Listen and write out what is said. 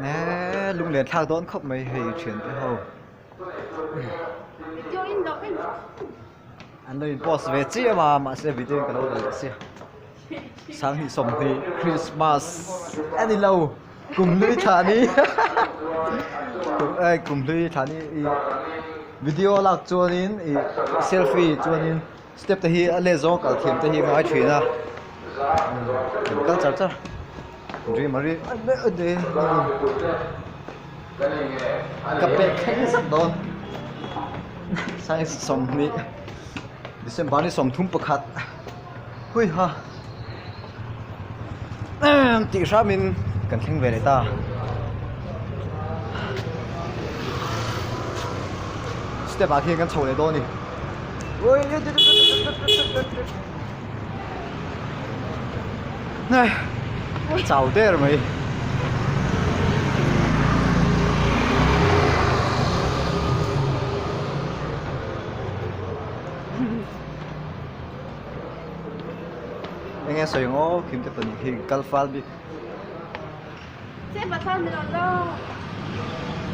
nè lung liền thang đón khóc mấy hay chuyện cái hầu anh đây boss về chia mà sẽ video cái lâu rồi xia sáng thì sống thì Christmas anh đi lâu cùng lưới thả đi cùng lưới thả đi video lạc cho nên selfie cho nên step tới hi lê gió cả thiểm tới hi ngay chuyện à các cháu chắc rồi mà đi anh đây cặp bè khánh rất đón sang sống đi đi xem bán đi sống thùng bạc hạt hui ha chị sao mình cần khánh về đây ta step back here kan chole do ni oi này chào thế rồi mày anh nghe soi ngó kiếm cái tuần khi calfal bi sẽ bắt thằng gì đó